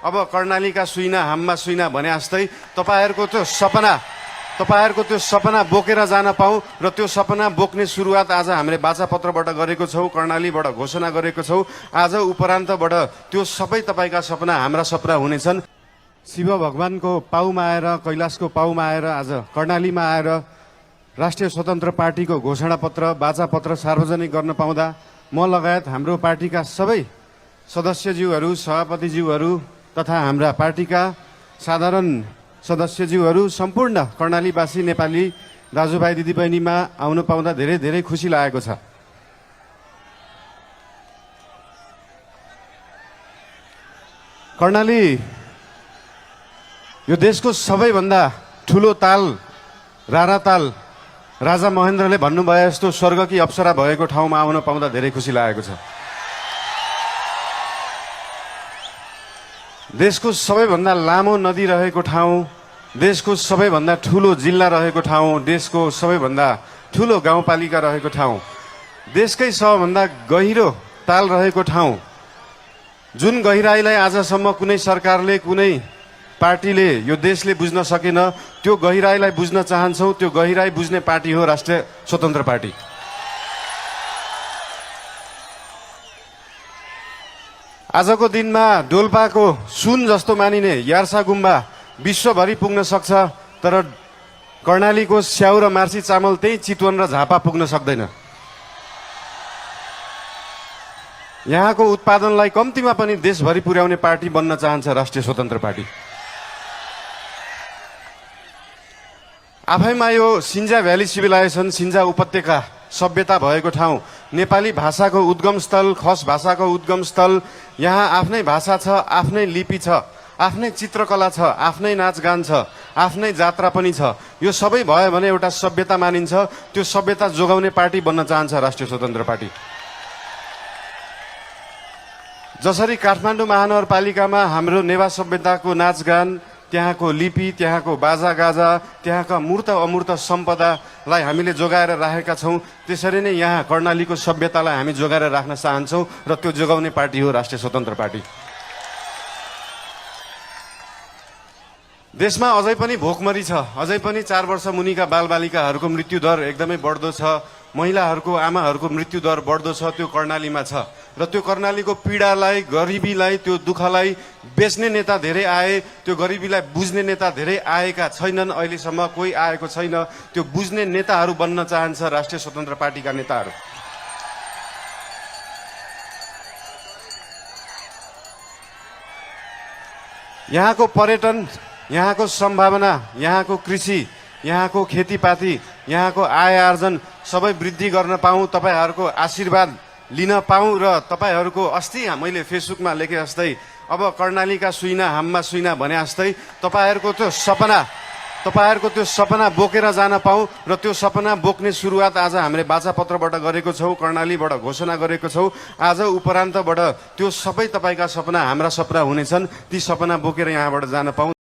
अब कर्णालीका सुइना हाममा सुइना भने जस्तै तपाईहरुको त्यो सपना बोकेर जान पाऊँ र त्यो सपना बोक्ने सुरुवात आज हामीले बाचापत्रबाट गरेको छौं, कर्णालीबाट घोषणा गरेको छौं। आज उपरान्तबाट त्यो सबै तपाईका सपना हाम्रा सपना हुनेछन्। शिव भगवानको पाउमा आएर, कैलाशको पाउमा आएर आज कर्णालीमा आएर राष्ट्रिय स्वतन्त्र पार्टीको घोषणा पत्र, बाचापत्र सार्वजनिक गर्न पाउँदा म लगायत हाम्रो पार्टीका सबै सदस्यज्यूहरू, सभापतिज्यूहरू तथा हाम्रा पार्टीका साधारण सदस्यज्यूहरू, सम्पूर्ण कर्णालीवासी नेपाली दाजुभाइ दिदीबहिनीमा आउन पाउँदा धेरै धेरै खुसी लागेको छ। कर्णाली यो देशको सबैभन्दा ठूलो ताल, रारा ताल, राजा महेन्द्रले भन्नुभयो जस्तो स्वर्गकी अप्सरा भएको ठाउँमा आउन पाउँदा धेरै खुसी लागेको छ। देशको सबैभन्दा लामो नदी रहेको ठाउँ, देशको सबैभन्दा ठूलो जिल्ला रहेको ठाउँ, देशको सबैभन्दा ठूलो गाउँपालिका रहेको ठाउँ, देशकै सबभन्दा गहिरो ताल रहेको ठाउँ, जुन गहिराईलाई आजसम्म कुनै सरकारले, कुनै पार्टीले, यो देशले बुझ्न सकेन, त्यो गहिराईलाई बुझ्न चाहन्छौं। त्यो गहिराई बुझ्ने पार्टी हो राष्ट्रिय स्वतन्त्र पार्टी। आजको दिनमा डोल्पाको सुन जस्तो मानिने यार्सा गुम्बा विश्वभरि पुग्न सक्छ, तर कर्णालीको स्याउ र मार्सी चामल त्यही चितवन र झापा पुग्न सक्दैन। यहाँको उत्पादनलाई कम्तीमा पनि देशभरि पुर्याउने पार्टी बन्न चाहन्छ राष्ट्रिय स्वतन्त्र पार्टी। आफैमा यो सिन्जा भ्याली सिभिलाइजेसन, सिन्जा उपत्यका सभ्यता भएको ठाउँ, नेपाली भाषाको उद्गम स्थल, खस भाषाको उद्गम स्थल, यहाँ आफ्नै भाषा छ, आफ्नै लिपि छ, आफ्नै चित्रकला छ, आफ्नै नाचगान छ, आफ्नै जात्रा पनि छ। यो सबै भयो भने एउटा सभ्यता मानिन्छ। त्यो सभ्यता जोगाउने पार्टी बन्न चाहन्छ राष्ट्रिय स्वतन्त्र पार्टी। जसरी काठमाडौँ महानगरपालिकामा हाम्रो नेवा सभ्यताको नाचगान, त्यहाँको लिपि, त्यहाँको बाजागाजा, त्यहाँका मूर्त अमूर्त सम्पदालाई हामीले जोगाएर राखेका छौं, त्यसरी नै यहाँ कर्णालीको सभ्यतालाई हामी जोगाएर राख्न चाहन्छौं र त्यो जोगाउने पार्टी हो राष्ट्रिय स्वतन्त्र पार्टी। देशमा अझै पनि भोकमरी छ, अझै पनि 4 वर्ष मुनिका बालबालिकाहरूको मृत्युदर एकदमै बढ्दो छ, महिलाहरूको, आमाहरूको मृत्युदर बढ्दो छ। त्यो कर्णालीमा छ र त्यो कर्णालीको पीडालाई, गरिबीलाई, त्यो दुःखलाई बेच्ने नेता धेरै आए, त्यो गरिबीलाई बुझ्ने नेता धेरै आएका छैनन्। अहिलेसम्म कोही आएको छैन। त्यो बुझ्ने नेताहरू बन्न चाहन्छ राष्ट्रिय स्वतन्त्र पार्टीका नेताहरू। यहाँको पर्यटन, यहाँको सम्भावना, यहाँको कृषि, यहाँको खेतीपाती, यहाँको आय आर्जन सबै वृद्धि गर्न पाऊँ, तपाईहरूको आशीर्वाद लिन पाऊँ र तपाईहरूको अस्ति मैले फेसबुकमा लेखे जस्तै अब कर्णालीका सुइना हाममा सुइना भने जस्तै तपाईहरूको त्यो सपना बोकेर जान पाऊँ र त्यो सपना बोक्ने सुरुवात आज हामीले बाचापत्रबाट गरेको छौं, कर्णालीबाट घोषणा गरेको छौं। आज उपरान्तबाट त्यो सबै तपाईका सपना हाम्रा सपना हुनेछन्। ती सपना बोकेर यहाँबाट जान पाऊँ।